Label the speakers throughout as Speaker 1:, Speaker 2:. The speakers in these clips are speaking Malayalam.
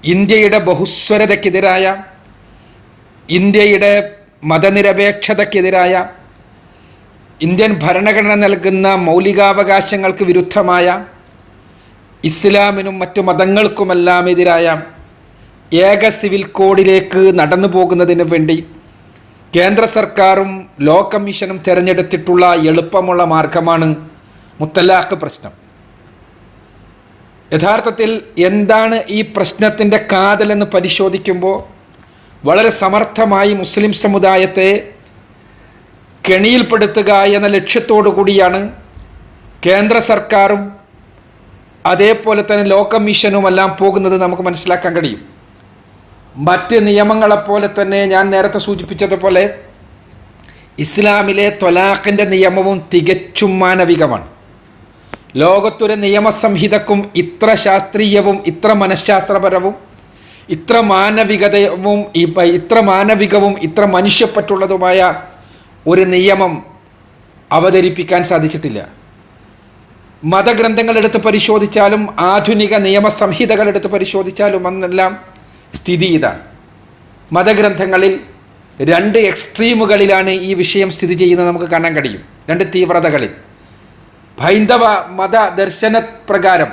Speaker 1: ഇന്ത്യയുടെ ബഹുസ്വരതയ്ക്കെതിരായ, ഇന്ത്യയുടെ മതനിരപേക്ഷതയ്ക്കെതിരായ, ഇന്ത്യൻ ഭരണഘടന നൽകുന്ന മൗലികാവകാശങ്ങൾക്ക് വിരുദ്ധമായ, ഇസ്ലാമിനും മറ്റു മതങ്ങൾക്കുമെല്ലാം എതിരായ ഏക സിവിൽ കോഡിലേക്ക് നടന്നു പോകുന്നതിന് വേണ്ടി കേന്ദ്ര സർക്കാരും ലോ കമ്മീഷനും തിരഞ്ഞെടുത്തിട്ടുള്ള എളുപ്പമുള്ള മാർഗമാണ് മുത്തലാഖ് പ്രശ്നം. യഥാർത്ഥത്തിൽ എന്താണ് ഈ പ്രശ്നത്തിൻ്റെ കാതലെന്ന് പരിശോധിക്കുമ്പോൾ വളരെ സമർത്ഥമായി മുസ്ലിം സമുദായത്തെ കെണിയിൽപ്പെടുത്തുക എന്ന ലക്ഷ്യത്തോടു കൂടിയാണ് കേന്ദ്ര സർക്കാരും അതേപോലെ തന്നെ ലോ കമ്മീഷനുമെല്ലാം പോകുന്നത് നമുക്ക് മനസ്സിലാക്കാൻ കഴിയും. മറ്റ് നിയമങ്ങളെപ്പോലെ തന്നെ ഞാൻ നേരത്തെ സൂചിപ്പിച്ചതുപോലെ ഇസ്ലാമിലെ ത്വലാഖിൻ്റെ നിയമവും തികച്ചും മാനവികമാണ്. ലോകത്തൊരു നിയമസംഹിതക്കും ഇത്ര ശാസ്ത്രീയവും ഇത്ര മനഃശാസ്ത്രപരവും ഇത്ര മാനവികവും ഇത്ര മനുഷ്യപ്പറ്റുള്ളതുമായ ഒരു നിയമം അവതരിപ്പിക്കാൻ സാധിച്ചിട്ടില്ല. മതഗ്രന്ഥങ്ങളെടുത്ത് പരിശോധിച്ചാലും ആധുനിക നിയമസംഹിതകളെടുത്ത് പരിശോധിച്ചാലും അന്നെല്ലാം സ്ഥിതി ഇതാണ്. മതഗ്രന്ഥങ്ങളിൽ രണ്ട് എക്സ്ട്രീമുകളിലാണ് ഈ വിഷയം സ്ഥിതി ചെയ്യുന്നത് നമുക്ക് കാണാൻ കഴിയും. രണ്ട് തീവ്രതകളിൽ. ഹൈന്ദവ മത ദർശനപ്രകാരം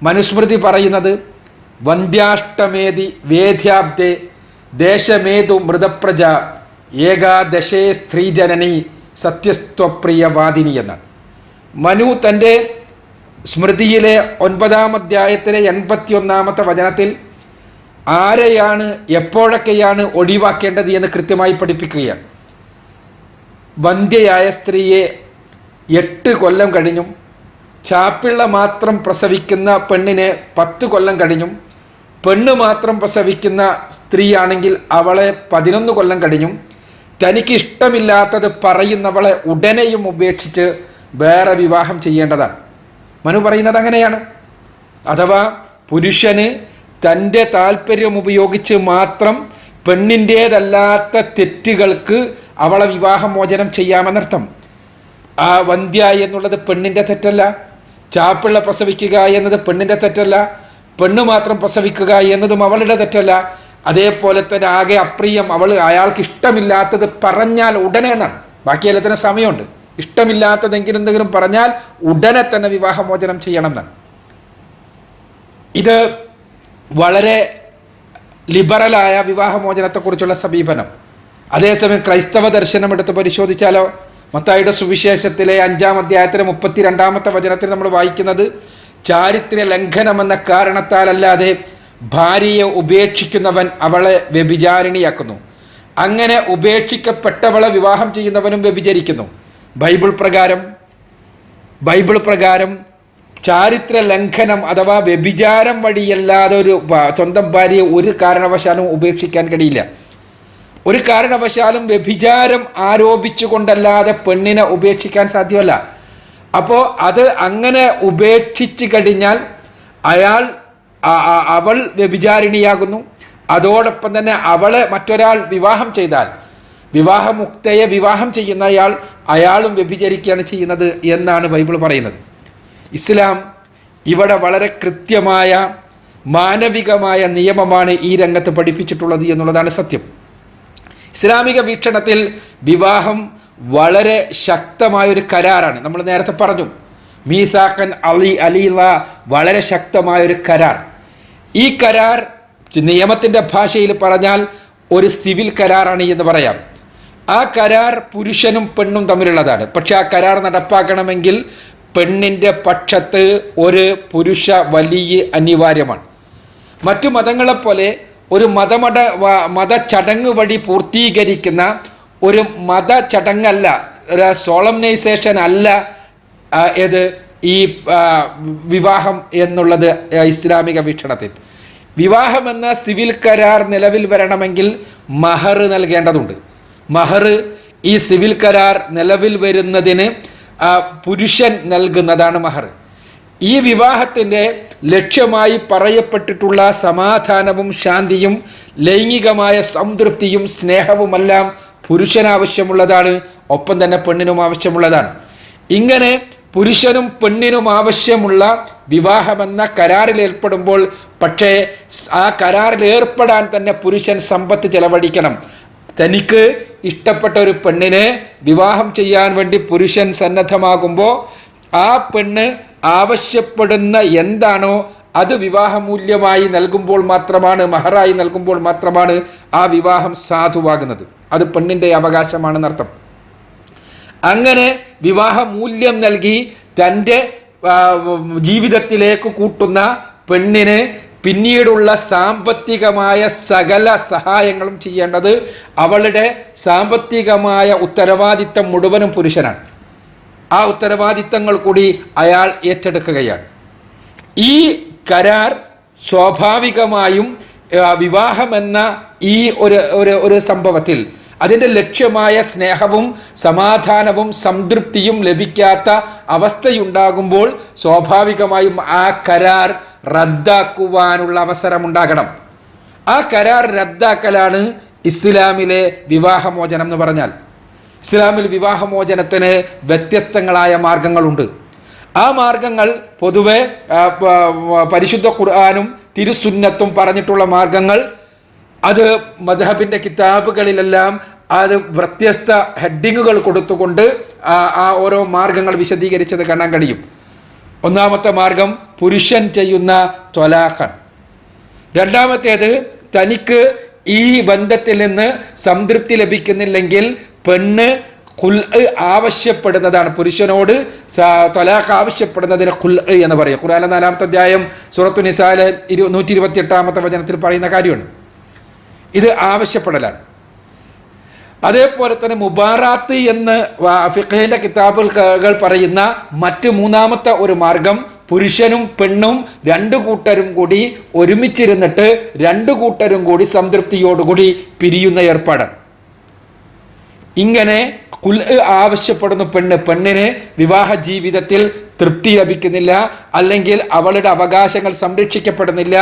Speaker 1: മനുസ്മൃതി പറയുന്നത് വന്ധ്യാഷ്ടമേതി വേദ്യാബ്ദേ ദേശമേതു മൃതപ്രജ ഏകാദശേ സ്ത്രീജനനി സത്യസ്ത്വപ്രിയവാദിനി എന്നാണ്. മനു തൻ്റെ സ്മൃതിയിലെ 9-ാം അധ്യായത്തിലെ 81-ാമത്തെ വചനത്തിൽ ആരെയാണ് എപ്പോഴൊക്കെയാണ് ഒഴിവാക്കേണ്ടത് എന്ന് കൃത്യമായി പഠിപ്പിക്കുകയാണ്. വന്ധ്യയായ സ്ത്രീയെ 8 കൊല്ലം കഴിഞ്ഞും ചാപ്പിള്ള മാത്രം പ്രസവിക്കുന്ന പെണ്ണിനെ 10 കൊല്ലം കഴിഞ്ഞും പെണ്ണ് മാത്രം പ്രസവിക്കുന്ന സ്ത്രീയാണെങ്കിൽ അവളെ 11 കൊല്ലം കഴിഞ്ഞും തനിക്ക് ഇഷ്ടമില്ലാത്തത് പറയുന്നവളെ ഉടനെയും ഉപേക്ഷിച്ച് വേറെ വിവാഹം ചെയ്യേണ്ടതാണ്. മനു പറയുന്നത് അങ്ങനെയാണ്. അഥവാ പുരുഷന് തൻ്റെ താല്പര്യം ഉപയോഗിച്ച് മാത്രം പെണ്ണിൻ്റേതല്ലാത്ത തെറ്റുകൾക്ക് അവളെ വിവാഹമോചനം ചെയ്യാമെന്നർത്ഥം. ആ വന്ധ്യ എന്നുള്ളത് പെണ്ണിൻ്റെ തെറ്റല്ല, ചാപ്പിള്ള പ്രസവിക്കുക എന്നത് പെണ്ണിൻ്റെ തെറ്റല്ല, പെണ്ണ് മാത്രം പ്രസവിക്കുക എന്നതും അവളുടെ തെറ്റല്ല. അതേപോലെ തന്നെ ആകെ അപ്രിയം അയാൾക്ക് ഇഷ്ടമില്ലാത്തത് പറഞ്ഞാൽ ഉടനെ എന്നാണ്. ബാക്കി എല്ലാത്തിനും സമയമുണ്ട്. ഇഷ്ടമില്ലാത്തതെങ്കിലും പറഞ്ഞാൽ ഉടനെ തന്നെ വിവാഹമോചനം ചെയ്യണം എന്നാണ്. ഇത് വളരെ ലിബറലായ വിവാഹമോചനത്തെക്കുറിച്ചുള്ള സമീപനം. അതേസമയം ക്രൈസ്തവ ദർശനം എടുത്ത് പരിശോധിച്ചാലോ, മത്തായിയുടെ സുവിശേഷത്തിലെ 5-ാം അധ്യായത്തിലെ 32-ാമത്തെ വചനത്തിൽ നമ്മൾ വായിക്കുന്നത് ചാരിത്ര്യ ലംഘനമെന്ന കാരണത്താലല്ലാതെ ഭാര്യയെ ഉപേക്ഷിക്കുന്നവൻ അവളെ വ്യഭിചാരിണിയാക്കുന്നു, അങ്ങനെ ഉപേക്ഷിക്കപ്പെട്ടവളെ വിവാഹം ചെയ്യുന്നവനും വ്യഭിചരിക്കുന്നു. ബൈബിൾ പ്രകാരം ചാരിത്ര ലംഘനം അഥവാ വ്യഭിചാരം വഴിയല്ലാതെ സ്വന്തം ഭാര്യയെ ഒരു കാരണവശാലും ഉപേക്ഷിക്കാൻ കഴിയില്ല. ഒരു കാരണവശാലും വ്യഭിചാരം ആരോപിച്ചുകൊണ്ടല്ലാതെ പെണ്ണിനെ ഉപേക്ഷിക്കാൻ സാധ്യമല്ല. അപ്പോൾ അത് അങ്ങനെ ഉപേക്ഷിച്ച് കഴിഞ്ഞാൽ അവൾ വ്യഭിചാരിണിയാകുന്നു. അതോടൊപ്പം തന്നെ അവളെ മറ്റൊരാൾ വിവാഹം ചെയ്താൽ വിവാഹമുക്തയെ വിവാഹം ചെയ്യുന്ന അയാളും വ്യഭിചരിക്കുകയാണ് ചെയ്യുന്നത് എന്നാണ് ബൈബിൾ പറയുന്നത്. ഇസ്ലാം ഇവിടെ വളരെ കൃത്യമായ മാനവികമായ നിയമമാണ് ഈ രംഗത്ത് പഠിപ്പിച്ചിട്ടുള്ളത് എന്നുള്ളതാണ് സത്യം. ഇസ്ലാമിക വീക്ഷണത്തിൽ വിവാഹം വളരെ ശക്തമായൊരു കരാറാണ്. നമ്മൾ നേരത്തെ പറഞ്ഞു, മീസാഖൻ അലില വളരെ ശക്തമായൊരു കരാർ. ഈ കരാർ നിയമത്തിൻ്റെ ഭാഷയിൽ പറഞ്ഞാൽ ഒരു സിവിൽ കരാറാണ് എന്ന് പറയാം. ആ കരാർ പുരുഷനും പെണ്ണും തമ്മിലുള്ളതാണ്. പക്ഷെ ആ കരാർ നടപ്പാക്കണമെങ്കിൽ പെണ്ണിൻ്റെ പക്ഷത്ത് ഒരു പുരുഷ വലിയ അനിവാര്യമാണ്. മറ്റു മതങ്ങളെപ്പോലെ ഒരു മതചടങ്ങ് വഴി പൂർത്തീകരിക്കുന്ന ഒരു മതചടങ്ങല്ല, ഒരു സോളംനൈസേഷൻ അല്ല ഈ വിവാഹം എന്നുള്ളത്. ഇസ്ലാമിക വീക്ഷണത്തിൽ വിവാഹം എന്ന സിവിൽ കരാർ നിലവിൽ വരണമെങ്കിൽ മഹർ നൽകേണ്ടതുണ്ട്. മഹർ ഈ സിവിൽ കരാർ നിലവിൽ വരുന്നതിന് പുരുഷൻ നൽകുന്നതാണ് മഹർ. ഈ വിവാഹത്തിൻ്റെ ലക്ഷ്യമായി പറയപ്പെട്ടിട്ടുള്ള സമാധാനവും ശാന്തിയും ലൈംഗികമായ സംതൃപ്തിയും സ്നേഹവുമെല്ലാം പുരുഷന് ആവശ്യമുള്ളതാണ്, ഒപ്പം തന്നെ പെണ്ണിനും ആവശ്യമുള്ളതാണ്. ഇങ്ങനെ പുരുഷനും പെണ്ണിനും ആവശ്യമുള്ള വിവാഹമെന്ന കരാറിൽ ഏർപ്പെടുമ്പോൾ പക്ഷേ ആ കരാറിൽ ഏർപ്പെടാൻ തന്നെ പുരുഷൻ സമ്പത്ത് ചെലവഴിക്കണം. തനിക്ക് ഇഷ്ടപ്പെട്ട ഒരു പെണ്ണിനെ വിവാഹം ചെയ്യാൻ വേണ്ടി പുരുഷൻ സന്നദ്ധമാകുമ്പോൾ ആ പെണ്ണ് ആവശ്യപ്പെടുന്ന എന്താണോ അത് വിവാഹമൂല്യമായി നൽകുമ്പോൾ മാത്രമാണ്, മഹറായി നൽകുമ്പോൾ മാത്രമാണ് ആ വിവാഹം സാധുവാകുന്നത്. അത് പെണ്ണിൻ്റെ അവകാശമാണെന്നർത്ഥം. അങ്ങനെ വിവാഹമൂല്യം നൽകി തൻ്റെ ജീവിതത്തിലേക്ക് കൂട്ടുന്ന പെണ്ണിന് പിന്നീടുള്ള സാമ്പത്തികമായ സകല സഹായങ്ങളും ചെയ്യേണ്ടത് അവളുടെ സാമ്പത്തികമായ ഉത്തരവാദിത്തം മുഴുവനും പുരുഷനാണ്. ആ ഉത്തരവാദിത്തങ്ങൾ കൂടി അയാൾ ഏറ്റെടുക്കുകയാണ്. ഈ കരാർ സ്വാഭാവികമായും വിവാഹമെന്ന ഈ ഒരു സംഭവത്തിൽ അതിൻ്റെ ലക്ഷ്യമായ സ്നേഹവും സമാധാനവും സംതൃപ്തിയും ലഭിക്കാത്ത അവസ്ഥയുണ്ടാകുമ്പോൾ സ്വാഭാവികമായും ആ കരാർ റദ്ദാക്കുവാനുള്ള അവസരമുണ്ടാകണം. ആ കരാർ റദ്ദാക്കലാണ് ഇസ്ലാമിലെ വിവാഹമോചനം എന്ന് പറഞ്ഞാൽ. ഇസ്ലാമിൽ വിവാഹമോചനത്തിന് വ്യത്യസ്തങ്ങളായ മാർഗങ്ങളുണ്ട്. ആ മാർഗങ്ങൾ പൊതുവെ പരിശുദ്ധ ഖുർആനും തിരുസുന്നത്തും പറഞ്ഞിട്ടുള്ള മാർഗങ്ങൾ, അത് മദ്ഹബിൻ്റെ കിതാബുകളിലെല്ലാം അത് വ്യത്യസ്ത ഹെഡിങ്ങുകൾ കൊടുത്തുകൊണ്ട് ആ ഓരോ മാർഗങ്ങൾ വിശദീകരിച്ചത് കാണാൻ കഴിയും. ഒന്നാമത്തെ മാർഗം പുരുഷൻ ചെയ്യുന്ന ത്വലാഖാണ്. രണ്ടാമത്തേത് തനിക്ക് ഈ ബന്ധത്തിൽ നിന്ന് സംതൃപ്തി ലഭിക്കുന്നില്ലെങ്കിൽ പെണ്ണ് ഖുൽഅ് ആവശ്യപ്പെടുന്നതാണ്. പുരുഷനോട് ത്വലാഖ് ആവശ്യപ്പെടുന്നതിന് ഖുൽഅ് എന്ന് പറയും. ഖുർആനിലെ 4-ാമത്തെ അധ്യായം സൂറത്തു നിസായിലെ 128-ാമത്തെ വചനത്തിൽ പറയുന്ന കാര്യമാണ്. ഇത് ആവശ്യപ്പെടലാണ്. അതേപോലെ തന്നെ മുബാറാത്ത് എന്ന് ഫിഖ്ഹിന്റെ കിതാബുകൾ പറയുന്ന മറ്റ് മൂന്നാമത്തെ ഒരു മാർഗം പുരുഷനും പെണ്ണും രണ്ടു കൂട്ടരും കൂടി ഒരുമിച്ചിരുന്നിട്ട് രണ്ടു കൂട്ടരും കൂടി സംതൃപ്തിയോടുകൂടി പിരിയുന്ന ഏർപ്പാടാണ്. ഇങ്ങനെ ഖുൽഅ് ആവശ്യപ്പെടുന്ന പെണ്ണിന് വിവാഹ ജീവിതത്തിൽ തൃപ്തി ലഭിക്കുന്നില്ല, അല്ലെങ്കിൽ അവളുടെ അവകാശങ്ങൾ സംരക്ഷിക്കപ്പെടുന്നില്ല,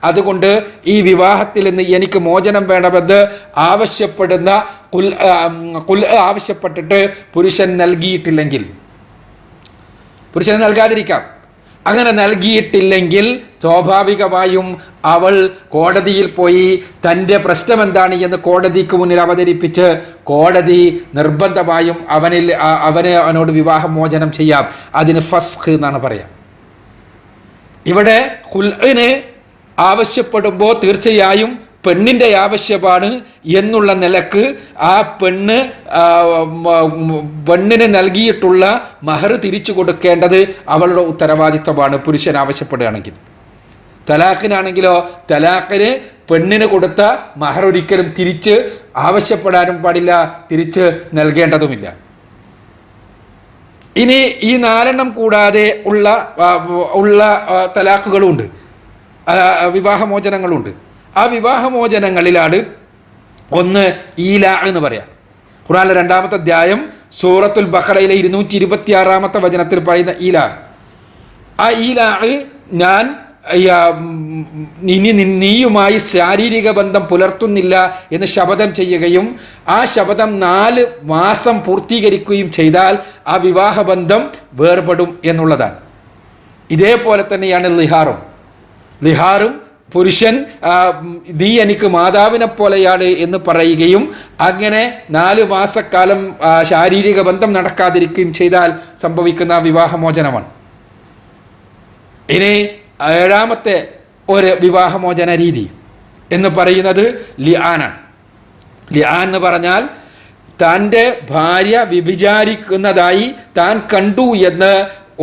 Speaker 1: അതുകൊണ്ട് ഈ വിവാഹത്തിൽ നിന്ന് എനിക്ക് മോചനം വേണമെന്ന് ആവശ്യപ്പെടുന്ന ഖുൽഅ് ആവശ്യപ്പെട്ടിട്ട് പുരുഷൻ നൽകിയിട്ടില്ലെങ്കിൽ, പുരുഷൻ നൽകാതിരിക്കാം. അങ്ങനെ നൽകിയിട്ടില്ലെങ്കിൽ സ്വാഭാവികമായും അവൾ കോടതിയിൽ പോയി തൻ്റെ പ്രശ്നം എന്താണ് എന്ന് കോടതിക്ക് മുന്നിൽ അവതരിപ്പിച്ച് കോടതി നിർബന്ധമായും അവനോട് വിവാഹമോചനം ചെയ്യാം. അതിന് ഫസ്ഖ് എന്നാണ് പറയാം. ഇവിടെ ഖുൽഅിന് ആവശ്യപ്പെടുമ്പോൾ തീർച്ചയായും പെണ്ണിൻ്റെ ആവശ്യമാണ് എന്നുള്ള നിലക്ക് ആ പെണ്ണിന് നൽകിയിട്ടുള്ള മഹർ തിരിച്ചു കൊടുക്കേണ്ടത് അവളുടെ ഉത്തരവാദിത്വമാണ് പുരുഷൻ ആവശ്യപ്പെടുകയാണെങ്കിൽ. തലാഖിനാണെങ്കിലോ തലാഖിന് പെണ്ണിന് കൊടുത്ത മഹർ ഒരിക്കലും തിരിച്ച് ആവശ്യപ്പെടാനും പാടില്ല, തിരിച്ച് നൽകേണ്ടതുമില്ല. ഇനി ഈ 4 കൂടാതെ ഉള്ള തലാഖുകളുണ്ട്, വിവാഹമോചനങ്ങളുണ്ട്. ആ വിവാഹമോചനങ്ങളിലാണ് ഒന്ന് ഈലാ എന്ന് പറയാം. ഖുർആനിലെ 2-ാമത്തെ അധ്യായം സൂറത്തുൽ ബഖറയിലെ 226-ാമത്തെ വചനത്തിൽ പറയുന്ന ഈലാ. ആ ഈലാ ഞാൻ ഇനി നീയുമായി ശാരീരിക ബന്ധം പുലർത്തുന്നില്ല എന്ന് ശപഥം ചെയ്യുകയും ആ ശപഥം 4 മാസം പൂർത്തീകരിക്കുകയും ചെയ്താൽ ആ വിവാഹബന്ധം വേർപെടും എന്നുള്ളതാണ്. ഇതേപോലെ തന്നെയാണ് ലിഹാറും പുരുഷൻ നീ എനിക്ക് മാതാവിനെ പോലെയാണ് എന്ന് പറയുകയും അങ്ങനെ 4 മാസക്കാലം ശാരീരിക ബന്ധം നടക്കാതിരിക്കുകയും ചെയ്താൽ സംഭവിക്കുന്ന വിവാഹമോചനമാണ്. ഇനി 7-ാമത്തെ ഒരു വിവാഹമോചന രീതി എന്ന് പറയുന്നത് ലിആനാണ്. ലിആൻ എന്ന് പറഞ്ഞാൽ തൻ്റെ ഭാര്യ വ്യഭിചാരിക്കുന്നതായി താൻ കണ്ടു എന്ന്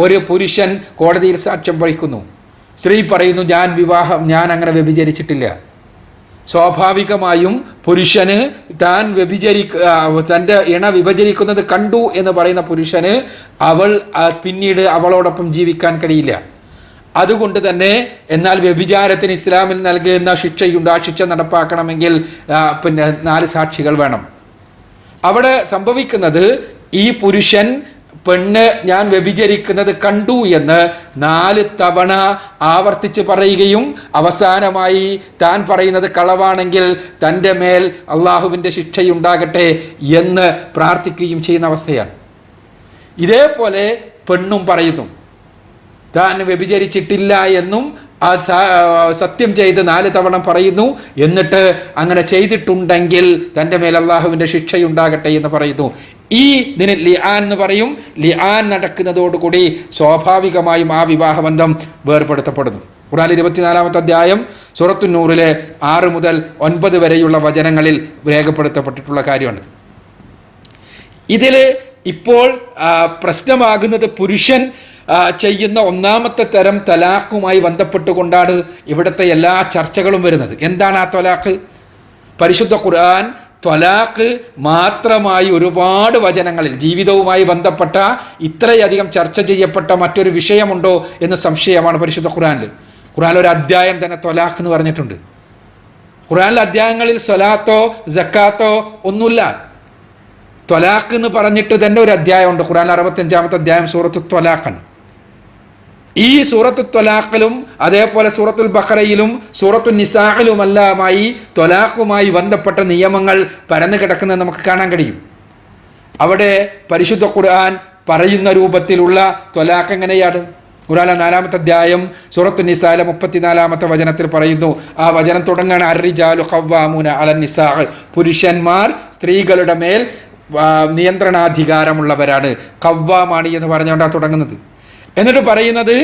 Speaker 1: ഒരു പുരുഷൻ കോടതിയിൽ സാക്ഷ്യം വഹിക്കുന്നു. സ്ത്രീ പറയുന്നു ഞാൻ അങ്ങനെ വ്യഭിചരിച്ചിട്ടില്ല. സ്വാഭാവികമായും പുരുഷന് തൻ്റെ ഇണ വിഭജിക്കുന്നത് കണ്ടു എന്ന് പറയുന്ന പുരുഷന് പിന്നീട് അവളോടൊപ്പം ജീവിക്കാൻ കഴിയില്ല. അതുകൊണ്ട് തന്നെ എന്നാൽ വ്യഭിചാരത്തിന് ഇസ്ലാമിൽ നൽകുന്ന ശിക്ഷയുണ്ട്. ആ ശിക്ഷ നടപ്പാക്കണമെങ്കിൽ 4 സാക്ഷികൾ വേണം. അവിടെ സംഭവിക്കുന്നത് ഈ പുരുഷൻ പെണ്ണ് ഞാൻ വ്യഭിചരിക്കുന്നത് കണ്ടു എന്ന് 4 തവണ ആവർത്തിച്ച് പറയുകയും അവസാനമായി താൻ പറയുന്നത് കളവാണെങ്കിൽ തൻ്റെ മേൽ അള്ളാഹുവിൻ്റെ ശിക്ഷയുണ്ടാകട്ടെ എന്ന് പ്രാർത്ഥിക്കുകയും ചെയ്യുന്ന അവസ്ഥയാണ്. ഇതേപോലെ പെണ്ണും പറയുന്നു. താൻ വ്യഭിചരിച്ചിട്ടില്ല എന്നും സത്യം ചെയ്ത് 4 തവണ പറയുന്നു. എന്നിട്ട് അങ്ങനെ ചെയ്തിട്ടുണ്ടെങ്കിൽ തൻ്റെ മേൽ അള്ളാഹുവിൻ്റെ ശിക്ഷയുണ്ടാകട്ടെ എന്ന് പറയുന്നു. ഈ ഇതിന് ലിആൻ എന്ന് പറയും. ലിആൻ നടക്കുന്നതോടുകൂടി സ്വാഭാവികമായും ആ വിവാഹബന്ധം വേർപെടുത്തപ്പെടുന്നു. ഖുർആൻ 24-ാമത്തെ അധ്യായം സൂറത്തുൻ നൂറിലെ 6 മുതൽ 9 വരെയുള്ള വചനങ്ങളിൽ രേഖപ്പെടുത്തപ്പെട്ടിട്ടുള്ള കാര്യമാണ്. ഇതിൽ ഇപ്പോൾ പ്രശ്നമാകുന്നത് പുരുഷൻ ചെയ്യുന്ന ഒന്നാമത്തെ തരം തലാഖുമായി ബന്ധപ്പെട്ടുകൊണ്ടാണ് ഇവിടുത്തെ എല്ലാ ചർച്ചകളും വരുന്നത്. എന്താണ് ആ ത്വലാഖ്? പരിശുദ്ധ ഖുർആൻ ത്വലാഖ് മാത്രമായി ഒരുപാട് വചനങ്ങളിൽ ജീവിതവുമായി ബന്ധപ്പെട്ട ഇത്രയധികം ചർച്ച ചെയ്യപ്പെട്ട മറ്റൊരു വിഷയമുണ്ടോ എന്ന് സംശയമാണ് പരിശുദ്ധ ഖുർആനിൽ. ഖുർആനിൽ ഒരു അധ്യായം തന്നെ ത്വലാഖ് എന്ന് പറഞ്ഞിട്ടുണ്ട്. ഖുർആനിലെ അധ്യായങ്ങളിൽ സ്വലാത്തോ സക്കാത്തോ ഒന്നുമില്ല. ത്വലാഖ് എന്ന് പറഞ്ഞിട്ട് തന്നെ ഒരു അധ്യായമുണ്ട്. ഖുർആൻ 65-ാമത്തെ അധ്യായം സൂറത്തു ത്വലാഖാണ്. ഈ സൂറത്തു ത്വലാഖിലും അതേപോലെ സൂറത്തുൽ ബഖറയിലും സൂറത്തുൽ നിസാഇലുമെല്ലാമായി ത്വലാഖുമായി ബന്ധപ്പെട്ട നിയമങ്ങൾ പരന്നു കിടക്കുന്നത് നമുക്ക് കാണാൻ കഴിയും. അവിടെ പരിശുദ്ധ ഖുർആൻ പറയുന്ന രൂപത്തിലുള്ള ത്വലാഖ് എങ്ങനെയാണ്? ഖുർആൻ 4-ാമത്തെ അധ്യായം സൂറത്തു നിസായിലെ 34-ാമത്തെ വചനത്തിൽ പറയുന്നു. ആ വചനം തുടങ്ങുകയാണ് അർറിജാലു ഖവ്വാമൂന അലൻ നിസാ. പുരുഷന്മാർ സ്ത്രീകളുടെ മേൽ നിയന്ത്രണാധികാരമുള്ളവരാണ്. ഖവ്വാമാണ് എന്ന് പറഞ്ഞുകൊണ്ടാണ് തുടങ്ങുന്നത്. എന്നിട്ട് പറയുന്നത്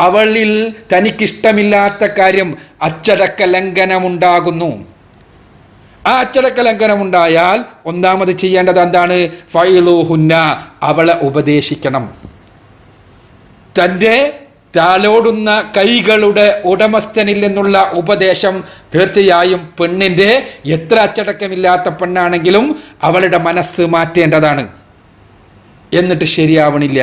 Speaker 1: അവളിൽ തനിക്കിഷ്ടമില്ലാത്ത കാര്യം അച്ചടക്ക ലംഘനമുണ്ടാകുന്നു. ആ അച്ചടക്ക ലംഘനമുണ്ടായാൽ ഒന്നാമത് ചെയ്യേണ്ടത് എന്താണ്? ഫൈലുഹുന്ന, അവളെ ഉപദേശിക്കണം. തൻ്റെ താലോടുന്ന കൈകളുടെ ഉടമസ്ഥനിൽ നിന്നുള്ള ഉപദേശം തീർച്ചയായും പെണ്ണിൻ്റെ എത്ര അച്ചടക്കമില്ലാത്ത പെണ്ണാണെങ്കിലും അവളുടെ മനസ്സ് മാറ്റേണ്ടതാണ്. എന്നിട്ട് ശരിയാവണില്ല.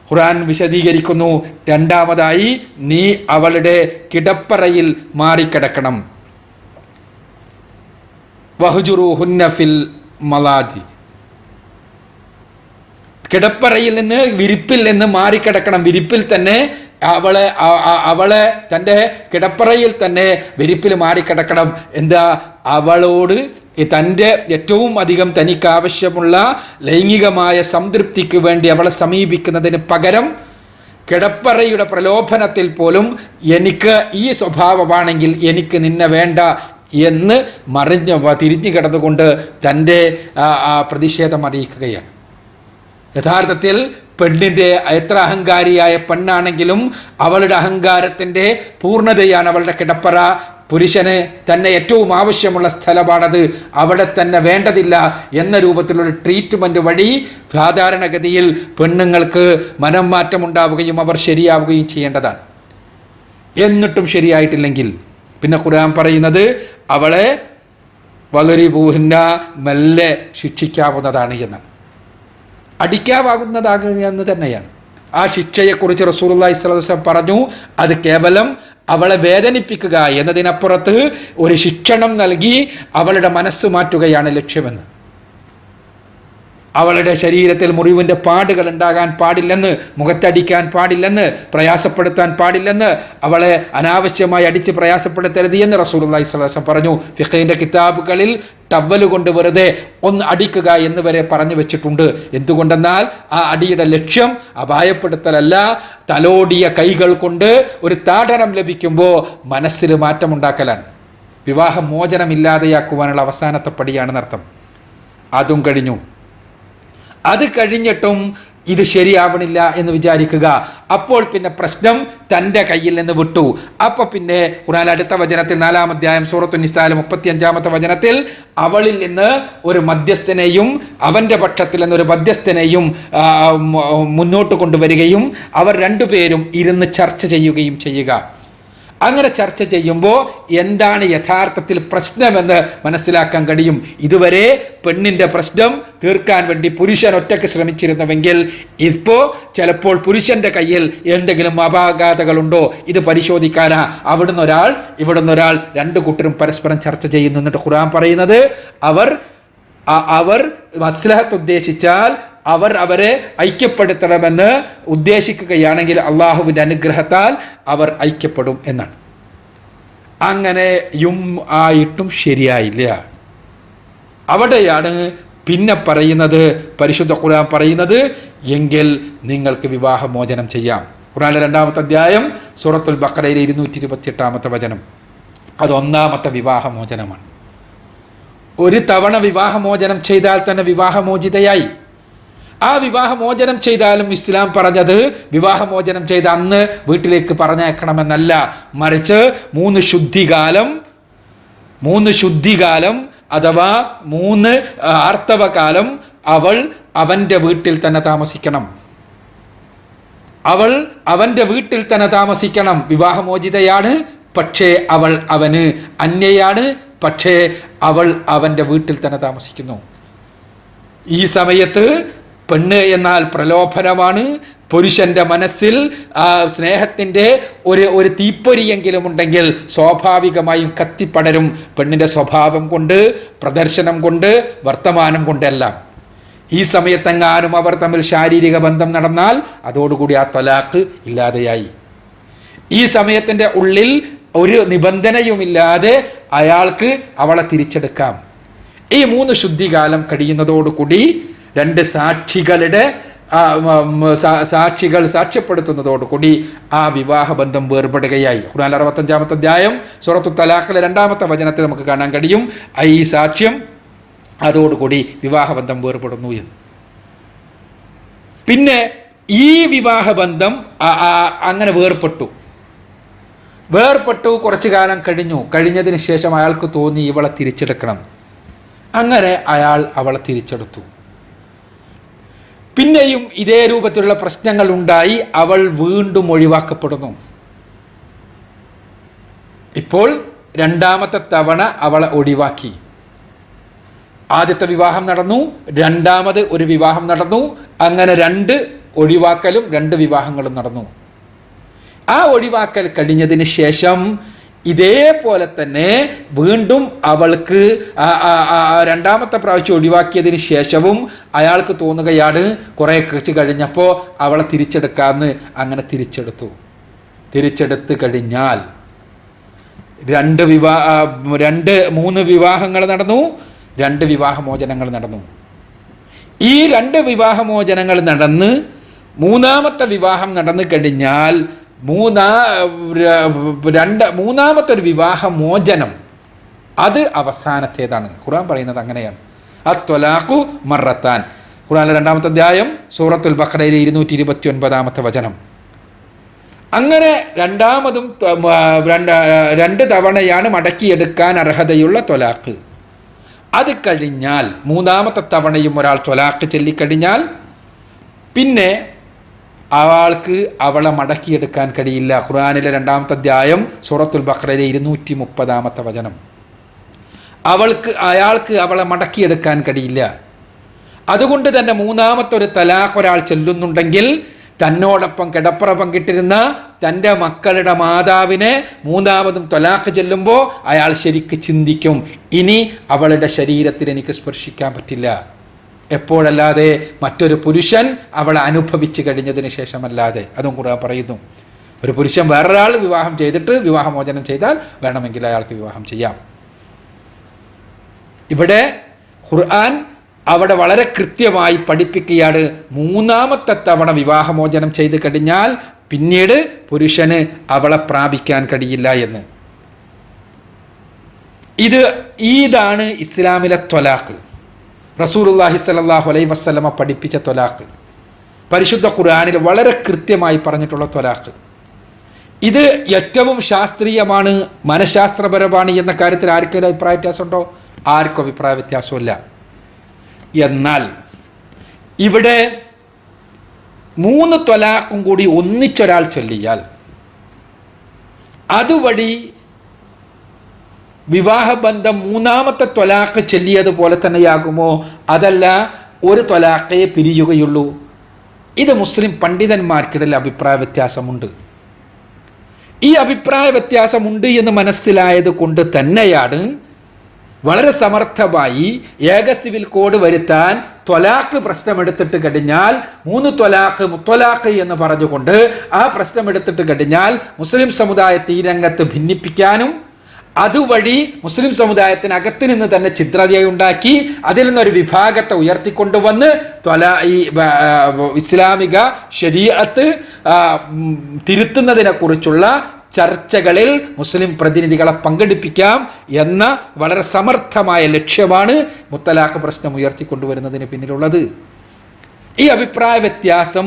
Speaker 1: ഖുർആൻ വിശദീകരിക്കുന്നു. രണ്ടാമതായി നീ അവളുടെ കിടപ്പറയിൽ മാറിക്കിടക്കണം. വഹ്ജുറുഹുന്ന ഫിൽ മലാജി, കിടപ്പറയിൽ നിന്ന് വിരിപ്പിൽ നിന്ന് മാറിക്കിടക്കണം. വിരിപ്പിൽ തന്നെ അവളെ തൻ്റെ കിടപ്പറയിൽ തന്നെ വിരിപ്പിൽ മാറിക്കിടക്കണം. എന്താ? അവളോട് തൻ്റെ ഏറ്റവും അധികം തനിക്ക് ആവശ്യമുള്ള ലൈംഗികമായ സംതൃപ്തിക്ക് വേണ്ടി അവളെ സമീപിക്കുന്നതിന് പകരം കിടപ്പറയുടെ പ്രലോഭനത്തിൽ പോലും എനിക്ക് ഈ സ്വഭാവമാണെങ്കിൽ എനിക്ക് നിന്നെ വേണ്ട എന്ന് തിരിഞ്ഞു കിടന്നുകൊണ്ട് തൻ്റെ പ്രതിഷേധം അറിയിക്കുകയാണ്. യഥാർത്ഥത്തിൽ പെണ്ണിൻ്റെ എത്ര അഹങ്കാരിയായ പെണ്ണാണെങ്കിലും അവളുടെ അഹങ്കാരത്തിൻ്റെ പൂർണ്ണതയാണ് അവളുടെ കിടപ്പറ. പുരുഷന് തന്നെ ഏറ്റവും ആവശ്യമുള്ള സ്ഥലമാണത്. അവിടെ തന്നെ വേണ്ടതില്ല എന്ന രൂപത്തിലുള്ള ട്രീറ്റ്മെൻറ്റ് വഴി സാധാരണഗതിയിൽ പെണ്ണുങ്ങൾക്ക് മനം മാറ്റം ഉണ്ടാവുകയും അവർ ശരിയാവുകയും ചെയ്യേണ്ടതാണ്. എന്നിട്ടും ശരിയായിട്ടില്ലെങ്കിൽ പിന്നെ ഖുർആൻ പറയുന്നത് അവളെ വളരിബൂഹിന്ന, മെല്ലെ ശിക്ഷിക്കാവുന്നതാണ് എന്നാണ്. അടിക്കാവാകുന്നതാകുന്ന തന്നെയാണ്. ആ ശിക്ഷയെക്കുറിച്ച് റസൂലുള്ളാഹി സ്വല്ലല്ലാഹു അലൈഹി വസല്ലം പറഞ്ഞു, അത് കേവലം അവളെ വേദനിപ്പിക്കുക എന്നതിനപ്പുറത്ത് ഒരു ശിക്ഷണം നൽകി അവളുടെ മനസ്സ് മാറ്റുകയാണ് ലക്ഷ്യമെന്ന്. അവളുടെ ശരീരത്തിൽ മുറിവിൻ്റെ പാടുകൾ ഉണ്ടാകാൻ പാടില്ലെന്ന്, മുഖത്തടിക്കാൻ പാടില്ലെന്ന്, പ്രയാസപ്പെടുത്താൻ പാടില്ലെന്ന്, അവളെ അനാവശ്യമായി അടിച്ച് പ്രയാസപ്പെടുത്തരുത് എന്ന് റസൂലുള്ളാഹി സ്വല്ലല്ലാഹു അലൈഹി വസല്ലം പറഞ്ഞു. ഫിഖഹിൻ്റെ കിതാബുകളിൽ ടവ്വല് കൊണ്ട് വെറുതെ ഒന്ന് അടിക്കുക എന്ന് വരെ പറഞ്ഞു വെച്ചിട്ടുണ്ട്. എന്തുകൊണ്ടെന്നാൽ ആ അടിയുടെ ലക്ഷ്യം അപായപ്പെടുത്തലല്ല, തലോടിയ കൈകൾ കൊണ്ട് ഒരു താടനം ലഭിക്കുമ്പോൾ മനസ്സിൽ മാറ്റമുണ്ടാക്കലാണ്. വിവാഹം മോചനമില്ലാതെയാക്കുവാനുള്ള അവസാനത്തെ പടിയാണെന്നർത്ഥം. അതും കഴിഞ്ഞു. അത് കഴിഞ്ഞിട്ടും ഇത് ശരിയാവണില്ല എന്ന് വിചാരിക്കുക. അപ്പോൾ പിന്നെ പ്രശ്നം തൻ്റെ കയ്യിൽ നിന്ന് വിട്ടു. അപ്പോൾ പിന്നെ ഖുർആൻ അടുത്ത വചനത്തിൽ 4-ാം അധ്യായം സൂറത്തു നിസായിലെ 35-ാമത്തെ വചനത്തിൽ അവളിൽ നിന്ന് ഒരു മധ്യസ്ഥനെയും അവൻ്റെ പക്ഷത്തിൽ നിന്നൊരു മധ്യസ്ഥനെയും മുന്നോട്ട് കൊണ്ടുവരികയും അവർ രണ്ടുപേരും ഇരുന്ന് ചർച്ച ചെയ്യുകയും ചെയ്യുക. അങ്ങനെ ചർച്ച ചെയ്യുമ്പോൾ എന്താണ് യഥാർത്ഥത്തിൽ പ്രശ്നമെന്ന് മനസ്സിലാക്കാൻ കഴിയും. ഇതുവരെ പെണ്ണിൻ്റെ പ്രശ്നം തീർക്കാൻ വേണ്ടി പുരുഷൻ ഒറ്റയ്ക്ക് ശ്രമിച്ചിരുന്നുവെങ്കിൽ ഇപ്പോൾ ചിലപ്പോൾ പുരുഷൻ്റെ കയ്യിൽ എന്തെങ്കിലും അപാകതകളുണ്ടോ ഇത് പരിശോധിക്കാനാ അവിടുന്ന് ഒരാൾ ഇവിടുന്ന് ഒരാൾ, രണ്ടു കൂട്ടരും പരസ്പരം ചർച്ച ചെയ്യുന്നു. എന്നിട്ട് ഖുർആൻ പറയുന്നത് അവർ മസ്ലഹത്ത് ഉദ്ദേശിച്ചാൽ അവർ അവരെ ഐക്യപ്പെടുത്തണമെന്ന് ഉദ്ദേശിക്കുകയാണെങ്കിൽ അള്ളാഹുവിൻ്റെ അനുഗ്രഹത്താൽ അവർ ഐക്യപ്പെടും എന്നാണ്. അങ്ങനെയും ആയിട്ടും ശരിയായില്ല. അവിടെയാണ് പിന്നെ പറയുന്നത്, പരിശുദ്ധ ഖുർആൻ പറയുന്നത്, എങ്കിൽ നിങ്ങൾക്ക് വിവാഹമോചനം ചെയ്യാം. ഖുർആനിലെ 2-ാമത്തെ അധ്യായം സൂറത്തുൽ ബഖറയിലെ 228-ാമത്തെ വചനം. അത് 1-ാമത്തെ വിവാഹമോചനമാണ്. ഒരു തവണ വിവാഹമോചനം ചെയ്താൽ തന്നെ വിവാഹമോചിതയായി. ആ വിവാഹമോചനം ചെയ്താലും ഇസ്ലാം പറഞ്ഞത് വിവാഹമോചനം ചെയ്ത അന്ന് വീട്ടിലേക്ക് പറഞ്ഞയക്കണമെന്നല്ല, മറിച്ച് 3 ശുദ്ധികാലം അഥവാ 3 ആർത്തവകാലം അവൾ അവൻ്റെ വീട്ടിൽ തന്നെ താമസിക്കണം. അവൾ അവൻ്റെ വീട്ടിൽ തന്നെ താമസിക്കണം. വിവാഹമോചിതയാണ്, പക്ഷേ അവൾ അവന് അന്യയാണ്, പക്ഷേ അവൾ അവൻ്റെ വീട്ടിൽ തന്നെ താമസിക്കുന്നു. ഈ സമയത്ത് പെണ്ണ് എന്നാൽ പ്രലോഭനമാണ്. പുരുഷൻ്റെ മനസ്സിൽ സ്നേഹത്തിൻ്റെ ഒരു തീപ്പൊരിയെങ്കിലും ഉണ്ടെങ്കിൽ സ്വാഭാവികമായും കത്തിപ്പടരും. പെണ്ണിൻ്റെ സ്വഭാവം കൊണ്ട്, പ്രദർശനം കൊണ്ട്, വർത്തമാനം കൊണ്ടെല്ലാം. ഈ സമയത്തെങ്ങാനും അവർ തമ്മിൽ ശാരീരിക ബന്ധം നടന്നാൽ അതോടുകൂടി ആ ത്വലാഖ് ഇല്ലാതെയായി. ഈ സമയത്തിൻ്റെ ഉള്ളിൽ ഒരു നിബന്ധനയുമില്ലാതെ അയാൾക്ക് അവളെ തിരിച്ചെടുക്കാം. ഈ 3 ശുദ്ധികാലം കഴിയുന്നതോടുകൂടി 2 സാക്ഷികൾ സാക്ഷ്യപ്പെടുത്തുന്നതോടുകൂടി ആ വിവാഹബന്ധം വേർപെടുകയായി. ഖുർആൻ 65-ാമത്തെ അധ്യായം സൂറത്തു തലാഖിലെ 2-ാമത്തെ വചനത്തിൽ നമുക്ക് കാണാൻ കഴിയും ഈ സാക്ഷ്യം അതോടുകൂടി വിവാഹബന്ധം വേർപെടുന്നു എന്ന്. പിന്നെ ഈ വിവാഹബന്ധം അങ്ങനെ വേർപെട്ടു കുറച്ചു കാലം കഴിഞ്ഞതിന് ശേഷം അയാൾക്ക് തോന്നി ഇവളെ തിരിച്ചെടുക്കണം. അങ്ങനെ അയാൾ അവളെ തിരിച്ചെടുത്തു. പിന്നെയും ഇതേ രൂപത്തിലുള്ള പ്രശ്നങ്ങൾ ഉണ്ടായി. അവൾ വീണ്ടും ഒഴിവാക്കപ്പെടുന്നു. ഇപ്പോൾ 2-ാമത്തെ തവണ അവളെ ഒഴിവാക്കി. ആദ്യത്തെ വിവാഹം നടന്നു, 2-ാമത് ഒരു വിവാഹം നടന്നു. അങ്ങനെ 2 ഒഴിവാക്കലും 2 വിവാഹങ്ങളും നടന്നു. ആ ഒഴിവാക്കൽ കഴിഞ്ഞതിന് ശേഷം ഇതേപോലെ തന്നെ വീണ്ടും അവൾക്ക് 2-ാമത്തെ പ്രാവശ്യം ഒഴിവാക്കിയതിന് ശേഷവും അയാൾക്ക് തോന്നുകയാണ് കുറേ കഴിച്ച് കഴിഞ്ഞപ്പോൾ അവളെ തിരിച്ചെടുക്കാമെന്ന്. അങ്ങനെ തിരിച്ചെടുത്ത് കഴിഞ്ഞാൽ 3 വിവാഹങ്ങൾ നടന്നു, 2 വിവാഹമോചനങ്ങൾ നടന്നു. ഈ 2 വിവാഹമോചനങ്ങൾ നടന്ന് 3-ാമത്തെ വിവാഹം നടന്നു കഴിഞ്ഞാൽ 3-ാമത്തെ ഒരു വിവാഹമോചനം അത് അവസാനത്തേതാണ്. ഖുർആൻ പറയുന്നത് അങ്ങനെയാണ്. അത്വലാഖു മറത്താൻ. ഖുർആനിലെ 2-ാമത്തെ അധ്യായം സൂറത്തുൽ ബഖറയിലെ 229-ാമത്തെ വചനം. അങ്ങനെ 2 തവണയാണ് മടക്കിയെടുക്കാൻ അർഹതയുള്ള ത്വലാഖ്. അത് കഴിഞ്ഞാൽ 3-ാമത്തെ തവണയും ഒരാൾ ത്വലാഖ് ചൊല്ലിക്കഴിഞ്ഞാൽ പിന്നെ അവൾക്ക് അവളെ മടക്കിയെടുക്കാൻ കഴിയില്ല. ഖുർആനിലെ 2-ാമത്തെ അധ്യായം സൂറത്തുൽ ബഖറയിലെ 230-ാമത്തെ വചനം. അയാൾക്ക് അവളെ മടക്കിയെടുക്കാൻ കഴിയില്ല. അതുകൊണ്ട് തന്നെ 3-ാമത്തെ ഒരു തലാഖ് ഒരാൾ ചൊല്ലുന്നുണ്ടെങ്കിൽ തന്നോടൊപ്പം കിടപ്പറ പങ്കിട്ടിരുന്ന തൻ്റെ മക്കളുടെ മാതാവിനെ 3-ാമതും ത്വലാഖ് ചൊല്ലുമ്പോൾ അയാൾ ശരിക്ക് ചിന്തിക്കും, ഇനി അവളുടെ ശരീരത്തിൽ എനിക്ക് സ്പർശിക്കാൻ പറ്റില്ല. എപ്പോഴല്ലാതെ മറ്റൊരു പുരുഷൻ അവളെ അനുഭവിച്ചു കഴിഞ്ഞതിന് ശേഷമല്ലാതെ. അതും ഖുർആൻ പറയുന്നു. ഒരു പുരുഷൻ വേറൊരാൾ വിവാഹം ചെയ്തിട്ട് വിവാഹമോചനം ചെയ്താൽ വേണമെങ്കിൽ അയാൾക്ക് വിവാഹം ചെയ്യാം. ഇവിടെ ഖുർആൻ അവിടെ വളരെ കൃത്യമായി പഠിപ്പിക്കുകയാണ്, 3-ാമത്തെ തവണ വിവാഹമോചനം ചെയ്ത് കഴിഞ്ഞാൽ പിന്നീട് പുരുഷന് അവളെ പ്രാപിക്കാൻ കഴിയില്ല എന്ന്. ഇതാണ് ഇസ്ലാമിലെ ത്വലാഖ്. റസൂലുള്ളാഹി സ്വല്ലല്ലാഹു അലൈഹി വസല്ലമ പഠിപ്പിച്ച ത്വലാഖ്. പരിശുദ്ധ ഖുർആനിൽ വളരെ കൃത്യമായി പറഞ്ഞിട്ടുള്ള ത്വലാഖ്. ഇത് ഏറ്റവും ശാസ്ത്രീയമാണ്, മനഃശാസ്ത്രപരമാണ് എന്ന കാര്യത്തിൽ ആർക്കെങ്കിലും അഭിപ്രായ വ്യത്യാസമുണ്ടോ? ആർക്കും അഭിപ്രായ വ്യത്യാസമില്ല. എന്നാൽ ഇവിടെ 3 ത്വലാഖും കൂടി ഒന്നിച്ചൊരാൾ ചൊല്ലിയാൽ അതുവഴി വിവാഹബന്ധം 3-ാമത്തെ ത്വലാഖ് ചൊല്ലിയതുപോലെ തന്നെയാകുമോ? അതല്ല, ഒരു ത്വലാഖേ പിരിയുകയുള്ളൂ? ഇത് മുസ്ലിം പണ്ഡിതന്മാർക്കിടയിൽ അഭിപ്രായ വ്യത്യാസമുണ്ട്. ഈ അഭിപ്രായ വ്യത്യാസമുണ്ട് എന്ന് മനസ്സിലായത് കൊണ്ട് തന്നെയാണ് വളരെ സമർത്ഥമായി ഏക സിവിൽ കോഡ് വരുത്താൻ ത്വലാഖ് പ്രശ്നമെടുത്തിട്ട് കഴിഞ്ഞാൽ 3 ത്വലാഖ് മുത്വലാഖ് എന്ന് പറഞ്ഞുകൊണ്ട് ആ പ്രശ്നമെടുത്തിട്ട് കഴിഞ്ഞാൽ മുസ്ലിം സമുദായത്തെ ഈ രംഗത്ത് ഭിന്നിപ്പിക്കാനും അതുവഴി മുസ്ലിം സമുദായത്തിനകത്ത് നിന്ന് തന്നെ ഛിദ്രതയുണ്ടാക്കി അതിൽ നിന്നൊരു വിഭാഗത്തെ ഉയർത്തിക്കൊണ്ടുവന്ന് ഈ ഇസ്ലാമിക ശരീഅത്ത് തിരുത്തുന്നതിനെ കുറിച്ചുള്ള ചർച്ചകളിൽ മുസ്ലിം പ്രതിനിധികളെ പങ്കെടുപ്പിക്കാം എന്ന വളരെ സമർത്ഥമായ ലക്ഷ്യമാണ് മുത്തലാഖ് പ്രശ്നം ഉയർത്തിക്കൊണ്ടുവരുന്നതിന് പിന്നിലുള്ളത്. ഈ അഭിപ്രായ വ്യത്യാസം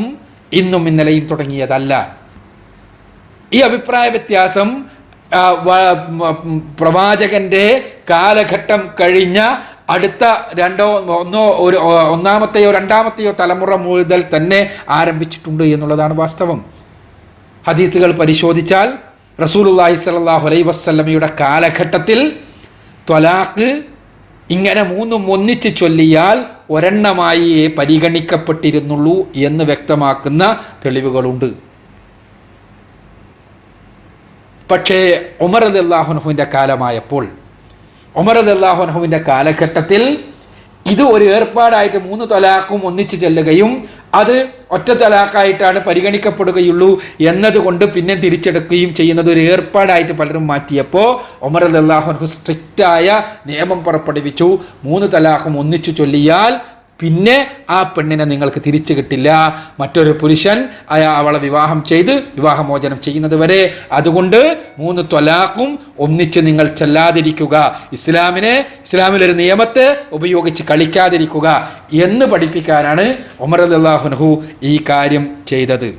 Speaker 1: ഇന്നും ഇന്നലെയും തുടങ്ങിയതല്ല. ഈ അഭിപ്രായ വ്യത്യാസം പ്രവാചകന്റെ കാലഘട്ടം കഴിഞ്ഞ അടുത്ത ഒന്നാമത്തെയോ രണ്ടാമത്തെയോ തലമുറ മുതൽ തന്നെ ആരംഭിച്ചിട്ടുണ്ട് എന്നുള്ളതാണ് വാസ്തവം. ഹദീസുകൾ പരിശോധിച്ചാൽ റസൂലുള്ളാഹി സ്വല്ലല്ലാഹു അലൈഹി വസല്ലമയുടെ കാലഘട്ടത്തിൽ ത്വലാഖ് ഇങ്ങനെ മൂന്നും ഒന്നിച്ച് ചൊല്ലിയാൽ ഒരെണ്ണമായി പരിഗണിക്കപ്പെട്ടിരുന്നുള്ളൂ എന്ന് വ്യക്തമാക്കുന്ന തെളിവുകളുണ്ട്. പക്ഷേ ഉമർ റളിയല്ലാഹു അൻഹുവിൻ്റെ കാലമായപ്പോൾ, ഉമർ റളിയല്ലാഹു അൻഹുവിൻ്റെ കാലഘട്ടത്തിൽ ഇത് ഒരു ഏർപ്പാടായിട്ട് 3 ത്വലാഖും ഒന്നിച്ച് ചെല്ലുകയും അത് ഒറ്റ തലാഖായിട്ടാണ് പരിഗണിക്കപ്പെടുകയുള്ളൂ എന്നതുകൊണ്ട് പിന്നെ തിരിച്ചെടുക്കുകയും ചെയ്യുന്നത് ഒരു ഏർപ്പാടായിട്ട് പലരും മാറ്റിയപ്പോൾ ഉമർ റളിയല്ലാഹു അൻഹു സ്ട്രിക്റ്റായ നിയമം പുറപ്പെടുവിച്ചു. 3 തലാഖും ഒന്നിച്ചു ചൊല്ലിയാൽ പിന്നെ ആ പെണ്ണിനെ നിങ്ങൾക്ക് തിരിച്ചു കിട്ടില്ല, മറ്റൊരു പുരുഷൻ അവളെ വിവാഹം ചെയ്ത് വിവാഹമോചനം ചെയ്യുന്നത് വരെ. അതുകൊണ്ട് 3 ത്വലാഖും ഒന്നിച്ച് നിങ്ങൾ ചെല്ലാതിരിക്കുക, ഇസ്ലാമിലൊരു നിയമത്തെ ഉപയോഗിച്ച് കളിക്കാതിരിക്കുക എന്ന് പഠിപ്പിക്കാനാണ് ഉമർ റളിയല്ലാഹു അൻഹു ഈ കാര്യം ചെയ്തത്.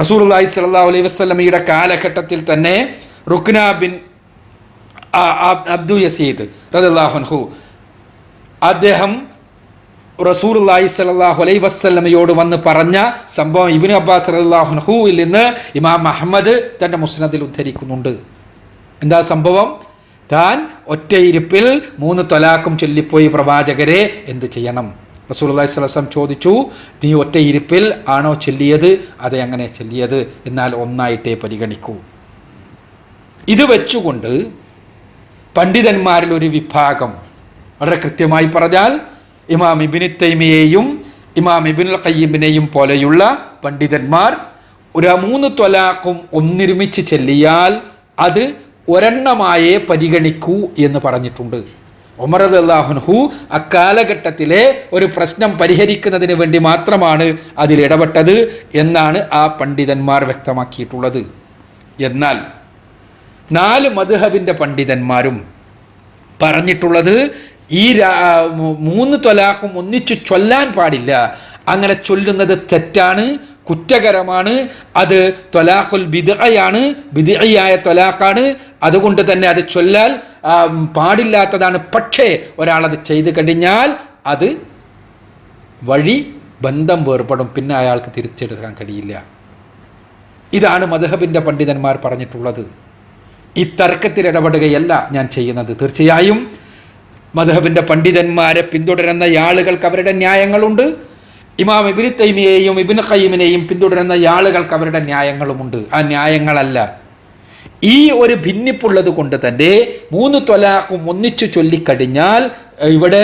Speaker 1: റസൂലുള്ളാഹി സ്വല്ലല്ലാഹു അലൈഹി വസല്ലമയുടെ കാലഘട്ടത്തിൽ തന്നെ റുക്ന ബിൻ അബ്ദു യസീദ് റളിയല്ലാഹു അൻഹു അദ്ദേഹം റസൂലുള്ളാഹി സ്വല്ലല്ലാഹു അലൈഹി വസല്ലമയോട് വന്ന് പറഞ്ഞ സംഭവം ഇബ്നു അബ്ബാസ് റളിയല്ലാഹു അൻഹുവിൽ നിന്ന് ഇമാം അഹ്മദ് തൻ്റെ മുസ്നദിൽ ഉദ്ധരിക്കുന്നുണ്ട്. എന്താ സംഭവം? താൻ ഒറ്റയിരുപ്പിൽ 3 ത്വലാഖും ചൊല്ലിപ്പോയി, പ്രവാചകരെ എന്ത് ചെയ്യണം? റസൂലുള്ളാഹി സ്വല്ലല്ലാഹു അലൈഹി വസല്ലം ചോദിച്ചു, നീ ഒറ്റയിരുപ്പിൽ ആണോ ചൊല്ലിയത്? അതെ, അങ്ങനെ ചൊല്ലിയത്. എന്നാൽ ഒന്നായിട്ടേ പരിഗണിക്കൂ. ഇത് വെച്ചുകൊണ്ട് പണ്ഡിതന്മാരിൽ ഒരു വിഭാഗം, വളരെ കൃത്യമായി പറഞ്ഞാൽ ഇമാം ഇബ്നു തൈമിയയെയും ഇമാം ഇബ്നുൽ ഖയ്യിമിനെയും പോലെയുള്ള പണ്ഡിതന്മാർ 3 ത്വലാഖും ഒന്നിരുമിച്ച് ചെല്ലിയാൽ അത് ഒരെണ്ണമായേ പരിഗണിക്കൂ എന്ന് പറഞ്ഞിട്ടുണ്ട്. ഉമർ റളിയല്ലാഹു അൻഹു അക്കാലഘട്ടത്തിലെ ഒരു പ്രശ്നം പരിഹരിക്കുന്നതിന് വേണ്ടി മാത്രമാണ് അതിലിടപെട്ടത് എന്നാണ് ആ പണ്ഡിതന്മാർ വ്യക്തമാക്കിയിട്ടുള്ളത്. എന്നാൽ 4 മദ്ഹബിൻ്റെ പണ്ഡിതന്മാരും പറഞ്ഞിട്ടുള്ളത് ഈ 3 ത്വലാഖും ഒന്നിച്ചു ചൊല്ലാൻ പാടില്ല. അങ്ങനെ ചൊല്ലുന്നത് തെറ്റാണ്, കുറ്റകരമാണ്. അത് ത്വലാഖുൽ ബിദ്അയാണ്, ബിദ്അയായ ത്വലാഖാണ്. അതുകൊണ്ട് തന്നെ അത് ചൊല്ലാൻ പാടില്ലാത്തതാണ്. പക്ഷേ ഒരാളത് ചെയ്തു കഴിഞ്ഞാൽ അത് വഴി ബന്ധം വേർപെടും, പിന്നെ അയാൾക്ക് തിരിച്ചെടുക്കാൻ കഴിയില്ല. ഇതാണ് മദ്ഹബിൻ്റെ പണ്ഡിതന്മാർ പറഞ്ഞിട്ടുള്ളത്. ഈ തർക്കത്തിൽ ഇടപെടുകയല്ല ഞാൻ ചെയ്യുന്നത്. തീർച്ചയായും മദ്ഹബിൻ്റെ പണ്ഡിതന്മാരെ പിന്തുടരുന്ന ആളുകൾക്ക് അവരുടെ ന്യായങ്ങളുണ്ട്. ഇമാം ഇബ്നു തൈമിയയെയും ഇബ്നു ഖയ്യിമിനെയും പിന്തുടരുന്ന ആളുകൾക്ക് അവരുടെ ന്യായങ്ങളുമുണ്ട്. ആ ന്യായങ്ങളല്ല, ഈ ഒരു ഭിന്നിപ്പുള്ളത് കൊണ്ട് തന്നെ 3 ത്വലാഖും ഒന്നിച്ചു ചൊല്ലിക്കഴിഞ്ഞാൽ ഇവിടെ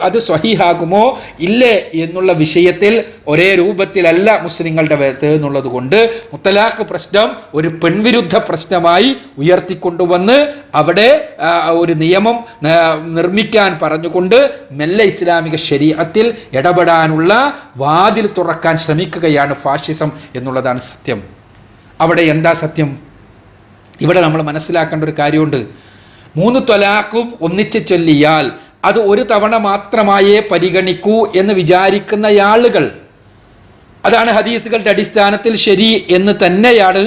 Speaker 1: അത് സ്വഹീഹാകുമോ ഇല്ലേ എന്നുള്ള വിഷയത്തിൽ ഒരേ രൂപത്തിലല്ല മുസ്ലിങ്ങളുടെ വേത്ത് എന്നുള്ളത് കൊണ്ട് മുത്തലാഖ് പ്രശ്നം ഒരു പെൺവിരുദ്ധ പ്രശ്നമായി ഉയർത്തിക്കൊണ്ടുവന്ന് അവിടെ ഒരു നിയമം നിർമ്മിക്കാൻ പറഞ്ഞുകൊണ്ട് മെല്ലെ ഇസ്ലാമിക ശരീഅത്തിൽ ഇടപെടാനുള്ള വാതിൽ തുറക്കാൻ ശ്രമിക്കുകയാണ് ഫാഷിസം എന്നുള്ളതാണ് സത്യം. അവിടെ എന്താ സത്യം? ഇവിടെ നമ്മൾ മനസ്സിലാക്കേണ്ട ഒരു കാര്യമുണ്ട്. 3 ത്വലാഖും ഒന്നിച്ച് ചൊല്ലിയാൽ അത് ഒരു തവണ മാത്രമായേ പരിഗണിക്കൂ എന്ന് വിചാരിക്കുന്ന ആളുകൾ, അതാണ് ഹദീസുകളുടെ അടിസ്ഥാനത്തിൽ ശരി എന്ന് തന്നെയാണ്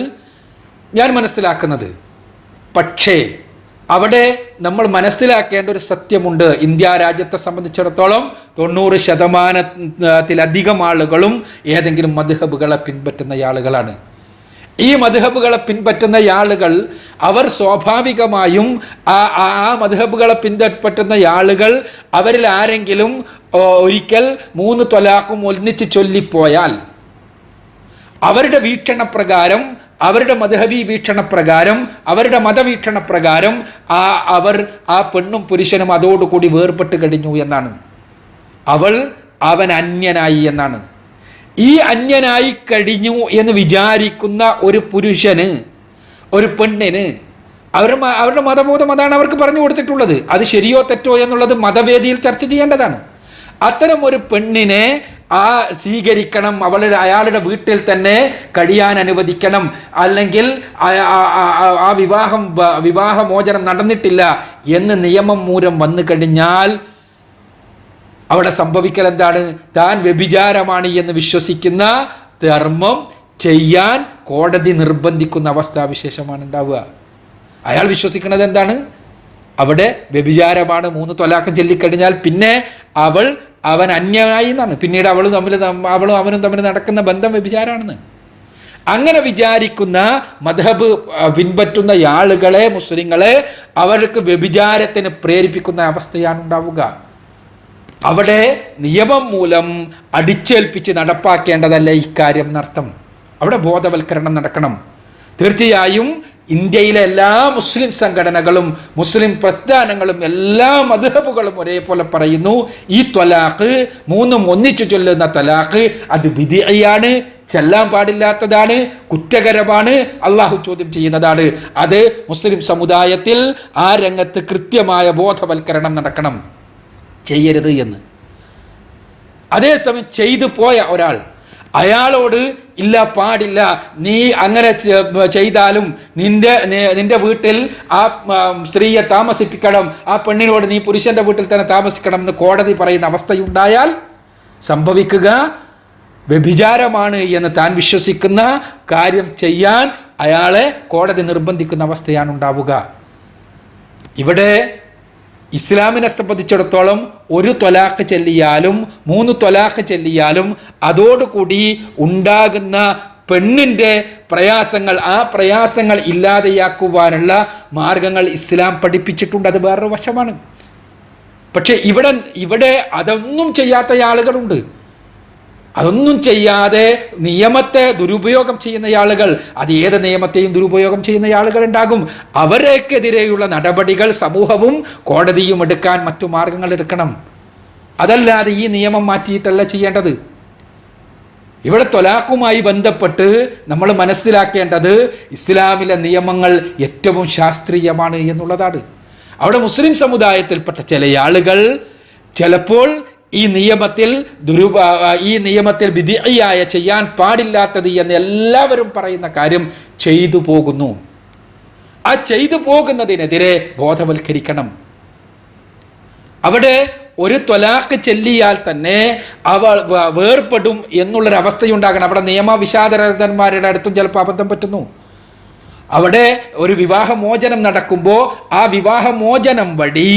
Speaker 1: ഞാൻ മനസ്സിലാക്കുന്നത്. പക്ഷേ അവിടെ നമ്മൾ മനസ്സിലാക്കേണ്ട ഒരു സത്യമുണ്ട്. ഇന്ത്യ രാജ്യത്തെ സംബന്ധിച്ചിടത്തോളം 90% ആളുകളും ഏതെങ്കിലും മദ്ഹബുകളെ പിൻപറ്റുന്ന ആളുകളാണ്. ഈ മദ്ഹബുകളെ പിൻപറ്റുന്ന ആളുകൾ അവർ സ്വാഭാവികമായും ആ മദ്ഹബുകളെ പിൻപറ്റുന്ന ആളുകൾ അവരിൽ ആരെങ്കിലും ഒരിക്കൽ 3 ത്വലാഖും ഒന്നിച്ച് ചൊല്ലിപ്പോയാൽ അവരുടെ വീക്ഷണപ്രകാരം, അവരുടെ മദ്ഹബി വീക്ഷണപ്രകാരം, അവരുടെ മതവീക്ഷണപ്രകാരം അവർ ആ പെണ്ണും പുരുഷനും അതോടുകൂടി വേർപെട്ട് കഴിഞ്ഞു എന്നാണ്. അവൻ അന്യനായി എന്നാണ്. ഈ അന്യനായി കഴിഞ്ഞു എന്ന് വിചാരിക്കുന്ന ഒരു പുരുഷന് ഒരു പെണ്ണിന് അവരുടെ മതബോധം അതാണ് അവർക്ക് പറഞ്ഞു കൊടുത്തിട്ടുള്ളത്. അത് ശരിയോ തെറ്റോ എന്നുള്ളത് മതവേദിയിൽ ചർച്ച ചെയ്യേണ്ടതാണ്. അത്തരം ഒരു പെണ്ണിനെ സ്വീകരിക്കണം, അയാളുടെ വീട്ടിൽ തന്നെ കഴിയാൻ അനുവദിക്കണം. അല്ലെങ്കിൽ ആ വിവാഹമോചനം നടന്നിട്ടില്ല എന്ന് നിയമം മൂലം വന്നു കഴിഞ്ഞാൽ അവിടെ സംഭവിക്കൽ എന്താണ്? താൻ വ്യഭിചാരമാണ് എന്ന് വിശ്വസിക്കുന്ന ധർമ്മം ചെയ്യാൻ കോടതി നിർബന്ധിക്കുന്ന അവസ്ഥാവിശേഷമാണ് ഉണ്ടാവുക. അയാൾ വിശ്വസിക്കുന്നത് എന്താണ്? അവിടെ വ്യഭിചാരമാണ്, 3 ത്വലാഖ് ചൊല്ലിക്കഴിഞ്ഞാൽ പിന്നെ അവൻ അന്യനായി എന്നാണ്. പിന്നീട് അവളും അവനും തമ്മിൽ നടക്കുന്ന ബന്ധം വ്യഭിചാരമാണെന്ന്. അങ്ങനെ വിചാരിക്കുന്ന മദ്ഹബ് പിൻപറ്റുന്ന ആളുകളെ, മുസ്ലിങ്ങളെ അവർക്ക് വ്യഭിചാരത്തിന് പ്രേരിപ്പിക്കുന്ന അവസ്ഥയാണ് ഉണ്ടാവുക. അവിടെ നിയമം മൂലം അടിച്ചേൽപ്പിച്ച് നടപ്പാക്കേണ്ടതല്ല ഇക്കാര്യം എന്നർത്ഥം. അവിടെ ബോധവൽക്കരണം നടക്കണം. തീർച്ചയായും ഇന്ത്യയിലെ എല്ലാ മുസ്ലിം സംഘടനകളും മുസ്ലിം പ്രസ്ഥാനങ്ങളും എല്ലാ മദ്ഹബുകളും ഒരേപോലെ പറയുന്നു, ഈ ത്വലാഖ് 3 ഒന്നിച്ചു ചൊല്ലുന്ന ത്വലാഖ് അത് ബിദ്അയാണ്, ചെല്ലാൻ പാടില്ലാത്തതാണ്, കുറ്റകരമാണ്, അള്ളാഹു ചോദ്യം ചെയ്യുന്നതാണ്. അത് മുസ്ലിം സമുദായത്തിൽ ആ രംഗത്ത് കൃത്യമായ ബോധവൽക്കരണം നടക്കണം, ചെയ്യരുത് എന്ന്. അതേസമയം ചെയ്തു പോയ ഒരാൾ, അയാളോട് ഇല്ല, പാടില്ല, നീ അങ്ങനെ ചെയ്താലും നിന്റെ വീട്ടിൽ ആ സ്ത്രീയെ താമസിപ്പിക്കണം, ആ പെണ്ണിനോട് നീ പുരുഷന്റെ വീട്ടിൽ തന്നെ താമസിക്കണം എന്ന് കോടതി പറയുന്ന അവസ്ഥയുണ്ടായാൽ സംഭവിക്കുക വ്യഭിചാരമാണ് എന്ന് താൻ വിശ്വസിക്കുന്ന കാര്യം ചെയ്യാൻ അയാളെ കോടതി നിർബന്ധിക്കുന്ന അവസ്ഥയാണ് ഉണ്ടാവുക. ഇവിടെ ഇസ്ലാമിനെ സംബന്ധിച്ചിടത്തോളം 1 ത്വലാഖ് ചൊല്ലിയാലും 3 ത്വലാഖ് ചൊല്ലിയാലും അതോടുകൂടി ഉണ്ടാകുന്ന പെണ്ണിൻ്റെ പ്രയാസങ്ങൾ, ആ പ്രയാസങ്ങൾ ഇല്ലാതെയാക്കുവാനുള്ള മാർഗങ്ങൾ ഇസ്ലാം പഠിപ്പിച്ചിട്ടുണ്ട്. അത് വേറൊരു വശമാണ്. പക്ഷെ ഇവിടെ അതൊന്നും ചെയ്യാത്ത ആളുകളുണ്ട്. അതൊന്നും ചെയ്യാതെ നിയമത്തെ ദുരുപയോഗം ചെയ്യുന്ന ആളുകൾ, അത് ഏത് നിയമത്തെയും ദുരുപയോഗം ചെയ്യുന്ന ആളുകൾ ഉണ്ടാകും. അവരെക്കെതിരെയുള്ള നടപടികൾ സമൂഹവും കോടതിയും എടുക്കാൻ മറ്റു മാർഗങ്ങൾ എടുക്കണം. അതല്ലാതെ ഈ നിയമം മാറ്റിയിട്ടല്ല ചെയ്യേണ്ടത്. ഇവിടെ ത്വലാഖുമായി ബന്ധപ്പെട്ട് നമ്മൾ മനസ്സിലാക്കേണ്ടത് ഇസ്ലാമിലെ നിയമങ്ങൾ ഏറ്റവും ശാസ്ത്രീയമാണ് എന്നുള്ളതാണ്. അവിടെ മുസ്ലിം സമുദായത്തിൽപ്പെട്ട ചില ആളുകൾ ചിലപ്പോൾ ഈ നിയമത്തിൽ ബിദ്അയായ ചെയ്യാൻ പാടില്ലാത്തത് എന്ന് എല്ലാവരും പറയുന്ന കാര്യം ചെയ്തു പോകുന്നു. ആ ചെയ്തു പോകുന്നതിനെതിരെ ബോധവൽക്കരിക്കണം. അവിടെ 1 ത്വലാഖ് ചൊല്ലിയാൽ തന്നെ അവൾ വേർപെടും എന്നുള്ളൊരവസ്ഥയുണ്ടാകണം. അവിടെ നിയമവിശാരദന്മാരുടെ അടുത്തും ചിലപ്പോൾ അബദ്ധം പറ്റുന്നു. അവിടെ ഒരു വിവാഹമോചനം നടക്കുമ്പോൾ ആ വിവാഹമോചനം വഴി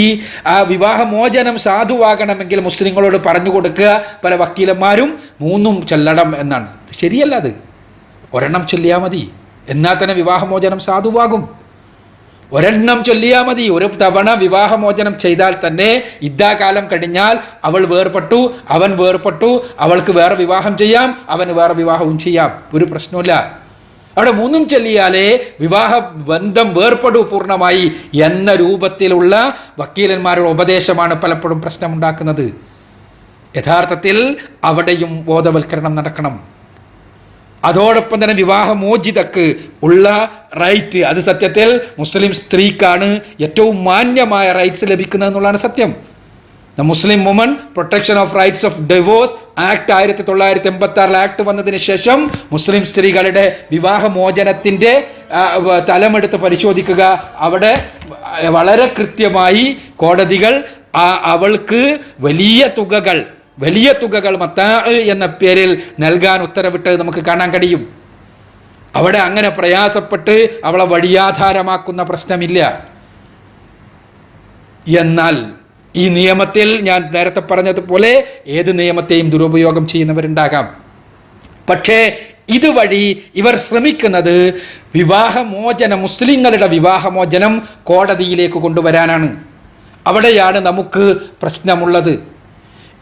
Speaker 1: ആ വിവാഹമോചനം സാധുവാകണമെങ്കിൽ മുസ്ലിങ്ങളോട് പറഞ്ഞു കൊടുക്കുക, പല വക്കീലന്മാരും 3 ചൊല്ലണം എന്നാണ്. ശരിയല്ല. അത് 1 ചൊല്ലിയാൽ മതി, എന്നാൽ തന്നെ വിവാഹമോചനം സാധുവാകും. 1 ചൊല്ലിയാൽ മതി. 1 തവണ വിവാഹമോചനം ചെയ്താൽ തന്നെ ഇദ്ദാകാലം കഴിഞ്ഞാൽ അവൾ വേർപെട്ടു, അവൻ വേർപെട്ടു, അവൾക്ക് വേറെ വിവാഹം ചെയ്യാം, അവന് വേറെ വിവാഹവും ചെയ്യാം, ഒരു പ്രശ്നമില്ല. അവിടെ 3 ചൊല്ലിയാലേ വിവാഹ ബന്ധം വേർപെടൂ പൂർണ്ണമായി എന്ന രൂപത്തിലുള്ള വക്കീലന്മാരുടെ ഉപദേശമാണ് പലപ്പോഴും പ്രശ്നമുണ്ടാക്കുന്നത്. യഥാർത്ഥത്തിൽ അവിടെയും ബോധവൽക്കരണം നടക്കണം. അതോടൊപ്പം തന്നെ വിവാഹമോചിതക്ക് ഉള്ള റൈറ്റ്, അത് സത്യത്തിൽ മുസ്ലിം സ്ത്രീക്കാണ് ഏറ്റവും മാന്യമായ റൈറ്റ്സ് ലഭിക്കുന്നത് എന്നുള്ളതാണ് സത്യം. The Muslim woman protection of rights of divorce act 1986 act വന്നതിന് ശേഷം മുസ്ലിം സ്ത്രീകളുടെ വിവാഹമോചനത്തിൻ്റെ തലമെടുത്ത് പരിശോധിക്കുക. അവിടെ വളരെ കൃത്യമായി കോടതികൾ അവൾക്ക് വലിയ തുകകൾ മത്താ എന്ന പേരിൽ നൽകാൻ ഉത്തരവിട്ട് നമുക്ക് കാണാൻ കഴിയും. അവിടെ അങ്ങനെ പ്രയാസപ്പെട്ട് അവളെ വഴിയാധാരമാക്കുന്ന പ്രശ്നമില്ല. എന്നാൽ ഈ നിയമത്തിൽ ഞാൻ നേരത്തെ പറഞ്ഞതുപോലെ ഏത് നിയമത്തെയും ദുരുപയോഗം ചെയ്യുന്നവരുണ്ടാകാം. പക്ഷേ ഇതുവഴി ഇവർ ശ്രമിക്കുന്നത് മുസ്ലിങ്ങളുടെ വിവാഹമോചനം കോടതിയിലേക്ക് കൊണ്ടുവരാനാണ്. അവിടെയാണ് നമുക്ക് പ്രശ്നമുള്ളത്.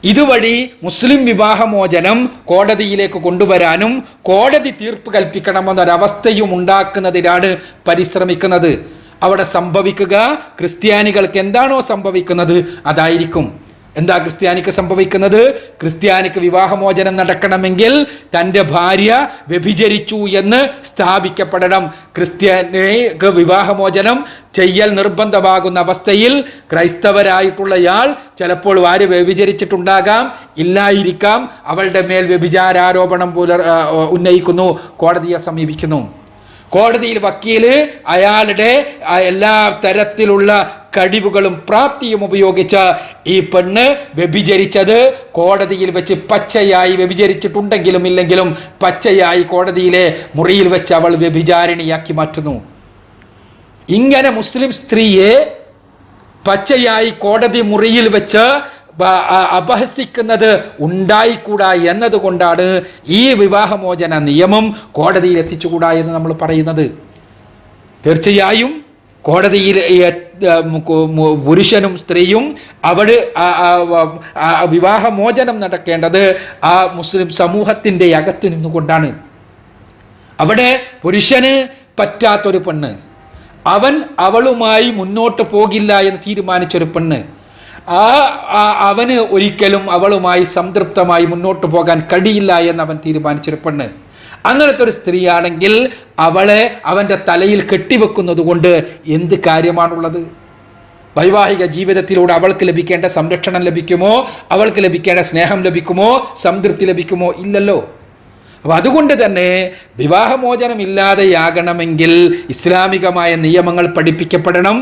Speaker 1: ഇതുവഴി മുസ്ലിം വിവാഹമോചനം കോടതിയിലേക്ക് കൊണ്ടുവരാനും കോടതി തീർപ്പ് കൽപ്പിക്കണമെന്നൊരവസ്ഥയും ഉണ്ടാക്കുന്നതിനാണ് പരിശ്രമിക്കുന്നത്. അവിടെ സംഭവിക്കുക ക്രിസ്ത്യാനികൾക്ക് എന്താണോ സംഭവിക്കുന്നത് അതായിരിക്കും. എന്താ ക്രിസ്ത്യാനിക്ക് സംഭവിക്കുന്നത്? ക്രിസ്ത്യാനിക്ക് വിവാഹമോചനം നടക്കണമെങ്കിൽ തൻ്റെ ഭാര്യ വ്യഭിചരിച്ചു എന്ന് സ്ഥാപിക്കപ്പെടണം. ക്രിസ്ത്യാനിക്ക് വിവാഹമോചനം ചെയ്യൽ നിർബന്ധമാകുന്ന അവസ്ഥയിൽ ക്രൈസ്തവരായിട്ടുള്ളയാൾ ചിലപ്പോൾ ഭാര്യ വ്യഭിചരിച്ചിട്ടുണ്ടാകാം, ഇല്ലായിരിക്കാം, അവളുടെ മേൽ വ്യഭിചാരാരോപണം ഉന്നയിക്കുന്നു, കോടതിയെ സമീപിക്കുന്നു. കോടതിയിൽ വക്കീല് അയാളുടെ എല്ലാ തരത്തിലുള്ള കഴിവുകളും പ്രാപ്തിയും ഉപയോഗിച്ച് ഈ പെണ്ണ് വ്യഭിചരിച്ചത് കോടതിയിൽ വെച്ച് പച്ചയായി വ്യഭിചരിച്ചിട്ടുണ്ടെങ്കിലും ഇല്ലെങ്കിലും പച്ചയായി കോടതിയിലെ മുറിയിൽ വെച്ച് അവൾ വ്യഭിചാരിണിയാക്കി മാറ്റുന്നു. ഇങ്ങനെ മുസ്ലിം സ്ത്രീയെ പച്ചയായി കോടതി മുറിയിൽ വെച്ച് അപഹസിക്കുന്നത് ഉണ്ടായിക്കൂടാ എന്നതുകൊണ്ടാണ് ഈ വിവാഹമോചന നിയമം കോടതിയിൽ എത്തിച്ചുകൂടാ എന്ന് നമ്മൾ പറയുന്നത്. തീർച്ചയായും കോടതിയിൽ പുരുഷനും സ്ത്രീയും അവിടെ വിവാഹമോചനം നടക്കേണ്ടത് ആ മുസ്ലിം സമൂഹത്തിൻ്റെ അകത്ത് നിന്നുകൊണ്ടാണ്. അവിടെ പുരുഷന് പറ്റാത്തൊരു പെണ്ണ്, അവളുമായി മുന്നോട്ട് പോകില്ല എന്ന് തീരുമാനിച്ചൊരു പെണ്ണ്, അവന് ഒരിക്കലും അവളുമായി സംതൃപ്തമായി മുന്നോട്ട് പോകാൻ കഴിയില്ല എന്ന് അവൻ തീരുമാനിച്ചൊരു പെണ്ണ്, അങ്ങനത്തെ ഒരു സ്ത്രീയാണെങ്കിൽ അവളെ അവൻ്റെ തലയിൽ കെട്ടിവെക്കുന്നത് കൊണ്ട് എന്ത് കാര്യമാണുള്ളത്? വൈവാഹിക ജീവിതത്തിലൂടെ അവൾക്ക് ലഭിക്കേണ്ട സംരക്ഷണം ലഭിക്കുമോ? അവൾക്ക് ലഭിക്കേണ്ട സ്നേഹം ലഭിക്കുമോ? സംതൃപ്തി ലഭിക്കുമോ? ഇല്ലല്ലോ. അപ്പോൾ അതുകൊണ്ട് തന്നെ വിവാഹമോചനം ഇല്ലാതെയാകണമെങ്കിൽ ഇസ്ലാമികമായ നിയമങ്ങൾ പഠിപ്പിക്കപ്പെടണം.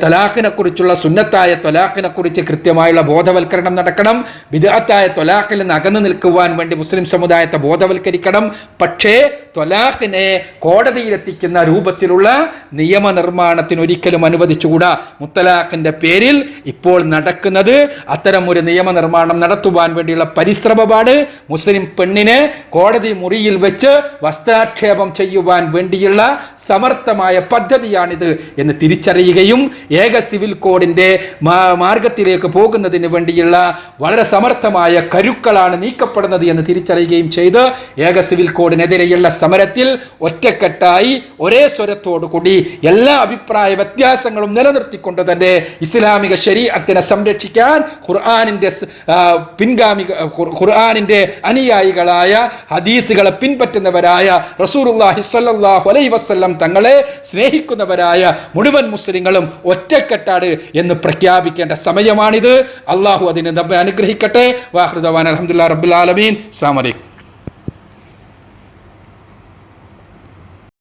Speaker 1: തലാഖിനെക്കുറിച്ചുള്ള സുന്നത്തായ ത്വലാഖിനെക്കുറിച്ച് കൃത്യമായുള്ള ബോധവൽക്കരണം നടക്കണം. ബിദ്അത്തായ ത്വലാഖിൽ നിന്ന് അകന്നു നിൽക്കുവാൻ വേണ്ടി മുസ്ലിം സമുദായത്തെ ബോധവൽക്കരിക്കണം. പക്ഷേ ത്വലാഖിനെ കോടതിയിലെത്തിക്കുന്ന രൂപത്തിലുള്ള നിയമനിർമ്മാണത്തിന് ഒരിക്കലും അനുവദിച്ചുകൂടാ. മുത്തലാഖിൻ്റെ പേരിൽ ഇപ്പോൾ നടക്കുന്നത് അത്തരം ഒരു നിയമനിർമ്മാണം നടത്തുവാൻ വേണ്ടിയുള്ള പരിശ്രമമാണ്. മുസ്ലിം പെണ്ണിനെ കോടതി മുറിയിൽ വെച്ച് വസ്ത്രാക്ഷേപം ചെയ്യുവാൻ വേണ്ടിയുള്ള സമർത്ഥമായ പദ്ധതിയാണിത് എന്ന് തിരിച്ചറിയുകയും ഏക സിവിൽ കോഡിൻ്റെ മാർഗത്തിലേക്ക് പോകുന്നതിന് വേണ്ടിയുള്ള വളരെ സമർത്ഥമായ കരുക്കളാണ് നീക്കപ്പെടുന്നത് എന്ന് തിരിച്ചറിയുകയും ചെയ്ത് ഏക സിവിൽ കോഡിനെതിരെയുള്ള സമരത്തിൽ ഒറ്റക്കെട്ടായി ഒരേ സ്വരത്തോടു കൂടി എല്ലാ അഭിപ്രായ വ്യത്യാസങ്ങളും നിലനിർത്തിക്കൊണ്ട് തന്നെ ഇസ്ലാമിക ശരീഅത്തിനെ സംരക്ഷിക്കാൻ ഖുർആനിൻ്റെ അനുയായികളായ ഹദീസുകളെ പിൻപറ്റുന്നവരായ റസൂലുള്ളാഹി സ്വല്ലല്ലാഹു അലൈഹി വസല്ലം തങ്ങളെ സ്നേഹിക്കുന്നവരായ മുഴുവൻ മുസ്ലിങ്ങളും ഒറ്റക്കെട്ടാണ് എന്ന് പ്രഖ്യാപിക്കേണ്ട സമയമാണിത്. അള്ളാഹു അതിനെ നമ്മെ അനുഗ്രഹിക്കട്ടെ. വാഖിറു ദഅ്വാനാ അൽഹംദുലില്ലാഹി റബ്ബിൽ ആലമീൻ. അസ്സലാമു അലൈക്കും.